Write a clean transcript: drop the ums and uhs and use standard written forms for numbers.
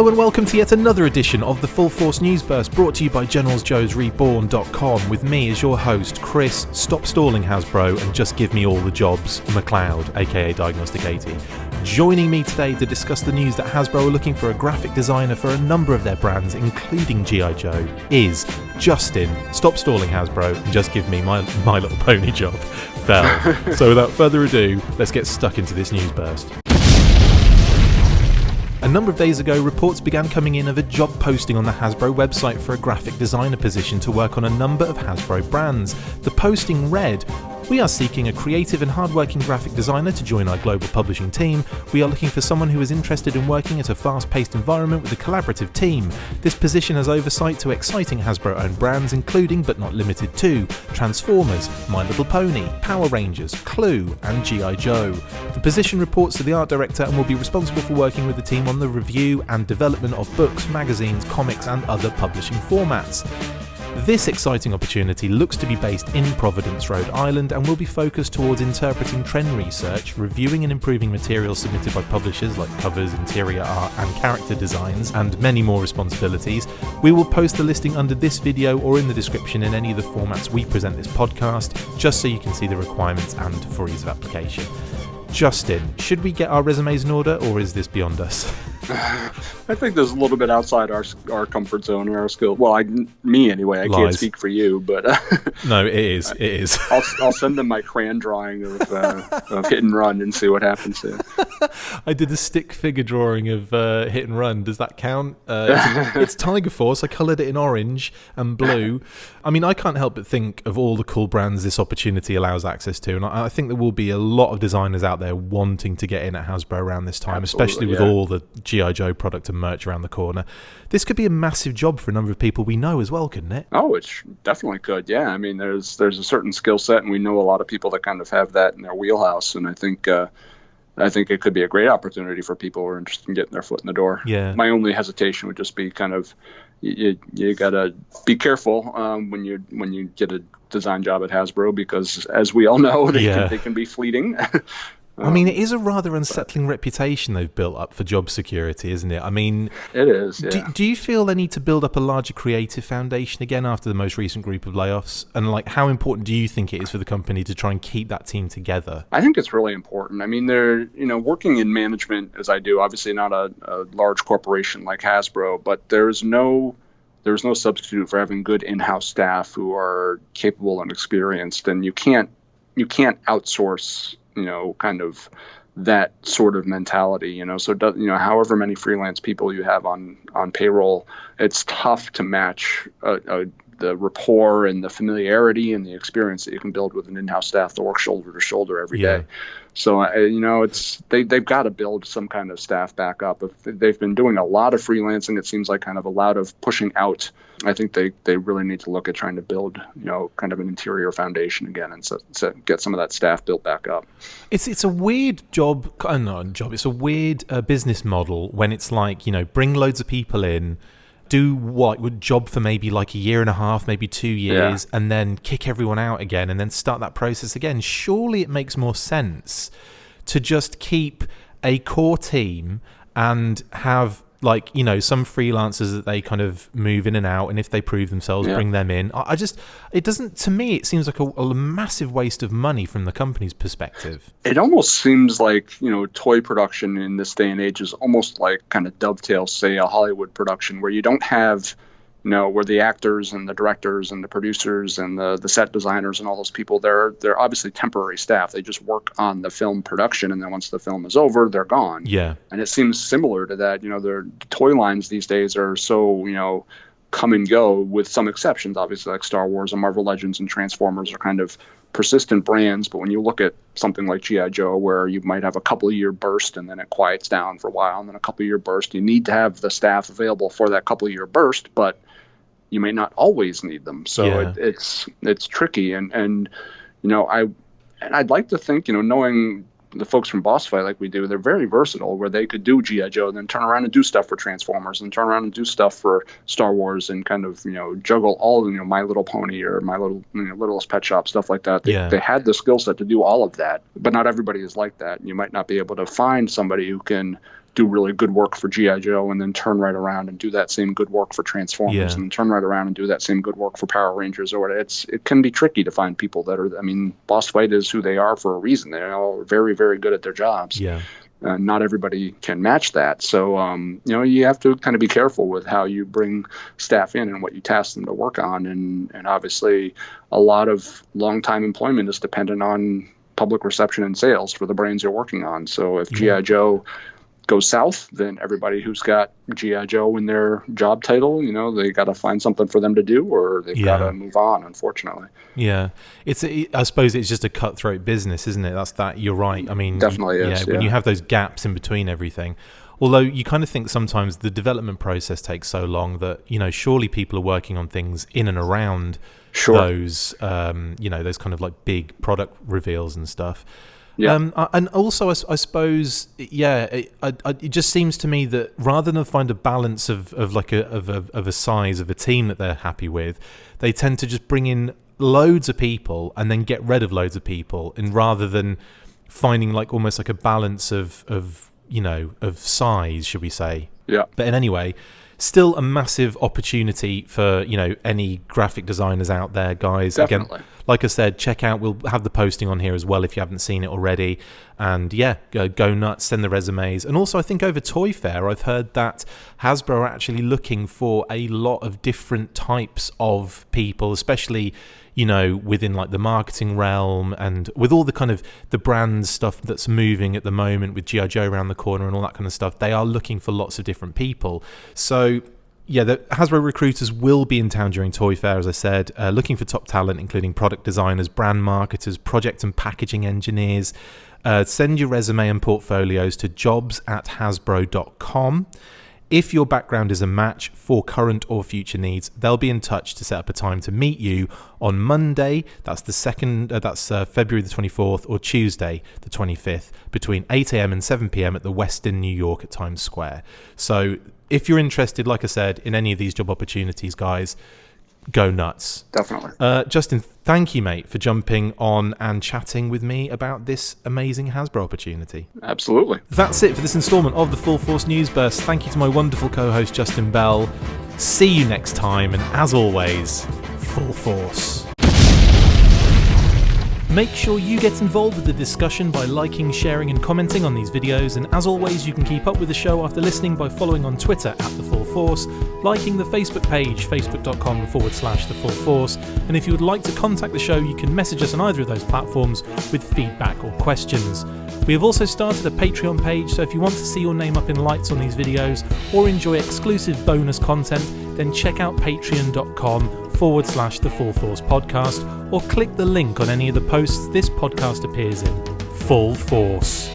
Hello and welcome to yet another edition of the Full Force News Burst, brought to you by GeneralsJoes with me as your host, Chris, Stop Stalling Hasbro and Just Give Me All the Jobs, McLeod, aka Diagnostic 80. Joining me today to discuss the news that Hasbro are looking for a graphic designer for a number of their brands, including G.I. Joe, is Justin, Stop Stalling Hasbro and Just Give Me My Little Pony job, Bell. So without further ado, let's get stuck into this news burst. A number of days ago, reports began coming in of a job posting on the Hasbro website for a graphic designer position to work on a number of Hasbro brands. The posting read, "We are seeking a creative and hardworking graphic designer to join our global publishing team. We are looking for someone who is interested in working at a fast-paced environment with a collaborative team. This position has oversight to exciting Hasbro-owned brands, including but not limited to Transformers, My Little Pony, Power Rangers, Clue, and G.I. Joe. The position reports to the art director and will be responsible for working with the team on the review and development of books, magazines, comics, and other publishing formats." This exciting opportunity looks to be based in Providence, Rhode Island, and will be focused towards interpreting trend research, reviewing and improving materials submitted by publishers like covers, interior art, and character designs, and many more responsibilities. We will post the listing under this video or in the description in any of the formats we present this podcast, just so you can see the requirements and for ease of application. Justin, should we get our resumes in order, or is this beyond us? I think this is a little bit outside our comfort zone and our skill. Well, me anyway. I can't speak for you, but no, it is. It is. I'll send them my crayon drawing of Hit and Run and see what happens there. I did a stick figure drawing of Hit and Run. Does that count? It's Tiger Force. I coloured it in orange and blue. I mean, I can't help but think of all the cool brands this opportunity allows access to, and I think there will be a lot of designers out there wanting to get in at Hasbro around this time, especially with all the G.I. Joe product and merch around the corner. This could be a massive job for a number of people we know as well, couldn't it? Oh, it definitely could, yeah. I mean, there's a certain skill set, and we know a lot of people that kind of have that in their wheelhouse, and I think it could be a great opportunity for people who are interested in getting their foot in the door. Yeah. My only hesitation would just be kind of you gotta be careful when you get a design job at Hasbro, because as we all know, they can be fleeting. I mean, it is a rather unsettling reputation they've built up for job security, isn't it? I mean, it is. Yeah. Do you feel they need to build up a larger creative foundation again after the most recent group of layoffs? And how important do you think it is for the company to try and keep that team together? I think it's really important. I mean, they're working in management as I do. Obviously, not a large corporation like Hasbro, but there's no substitute for having good in-house staff who are capable and experienced, and you can't outsource kind of that sort of mentality, so however many freelance people you have on payroll, it's tough to match the rapport and the familiarity and the experience that you can build with an in-house staff that works shoulder to shoulder every day. So they've got to build some kind of staff back up. If they've been doing a lot of freelancing, it seems like kind of a lot of pushing out. I think they really need to look at trying to build kind of an interior foundation again, and so get some of that staff built back up. It's a weird job. It's a weird business model when it's like, bring loads of people in, do what would job for maybe like a year and a half, maybe 2 years, and then kick everyone out again and then start that process again. Surely it makes more sense to just keep a core team and have some freelancers that they kind of move in and out, and if they prove themselves, bring them in. It doesn't, to me, it seems like a massive waste of money from the company's perspective. It almost seems like, toy production in this day and age is almost like kind of dovetails, say, a Hollywood production where you don't have, where the actors and the directors and the producers and the set designers and all those people, they're obviously temporary staff. They just work on the film production, and then once the film is over, they're gone. Yeah. And it seems similar to that. Their toy lines these days are so, come and go, with some exceptions, obviously, like Star Wars and Marvel Legends and Transformers are kind of persistent brands. But when you look at something like G.I. Joe, where you might have a couple of year burst and then it quiets down for a while, and then a couple of year burst, you need to have the staff available for that couple of year burst, but you may not always need them. So it's tricky. And I'd like to think, knowing the folks from Boss Fight like we do, they're very versatile, where they could do G.I. Joe and then turn around and do stuff for Transformers and turn around and do stuff for Star Wars and kind of, juggle all, My Little Pony or My Little, Littlest Pet Shop, stuff like that. They had the skill set to do all of that, but not everybody is like that. You might not be able to find somebody who can do really good work for G.I. Joe and then turn right around and do that same good work for Transformers and turn right around and do that same good work for Power Rangers or whatever. It can be tricky to find people that are, I mean, Boss Fight is who they are for a reason. They're all very, very good at their jobs. Yeah. Not everybody can match that. So, you have to kind of be careful with how you bring staff in and what you task them to work on. And obviously, a lot of long-time employment is dependent on public reception and sales for the brands you're working on. So if G.I. Joe goes south, then everybody who's got G.I. Joe in their job title, they got to find something for them to do, or they've got to move on, unfortunately. Yeah. I suppose it's just a cutthroat business, isn't it? You're right. I mean, definitely is. When you have those gaps in between everything. Although you kind of think sometimes the development process takes so long that, surely people are working on things in and around those, those kind of like big product reveals and stuff. Yeah. And also, I suppose, it just seems to me that rather than find a balance of a size of a team that they're happy with, they tend to just bring in loads of people and then get rid of loads of people, and rather than finding like almost like a balance of size, should we say? Yeah. But anyway, still a massive opportunity for any graphic designers out there, guys. Definitely. Again, like I said, check out. We'll have the posting on here as well if you haven't seen it already. And go nuts, send the resumes. And also, I think over Toy Fair, I've heard that Hasbro are actually looking for a lot of different types of people, especially within like the marketing realm, and with all the kind of the brand stuff that's moving at the moment with G.I. Joe around the corner and all that kind of stuff. They are looking for lots of different people. So the Hasbro Recruiters will be in town during Toy Fair, as I said, looking for top talent, including product designers, brand marketers, project and packaging engineers. Send your resume and portfolios to jobs@hasbro.com. If your background is a match for current or future needs, they'll be in touch to set up a time to meet you on Monday, that's February the 24th, or Tuesday the 25th, between 8 a.m. and 7 p.m. at the Westin New York at Times Square. So if you're interested, like I said, in any of these job opportunities, guys, go nuts. Definitely. Justin, thank you, mate, for jumping on and chatting with me about this amazing Hasbro opportunity. Absolutely. That's it for this installment of the Full Force News Burst. Thank you to my wonderful co-host, Justin Bell. See you next time, and as always, full force. Make sure you get involved with the discussion by liking, sharing and commenting on these videos, and as always, you can keep up with the show after listening by following on Twitter @TheFullForce, liking the Facebook page, facebook.com/TheFullForce, and if you would like to contact the show, you can message us on either of those platforms with feedback or questions. We have also started a Patreon page, so if you want to see your name up in lights on these videos or enjoy exclusive bonus content, then check out patreon.com/TheFullForce podcast, or click the link on any of the posts this podcast appears in. Full Force.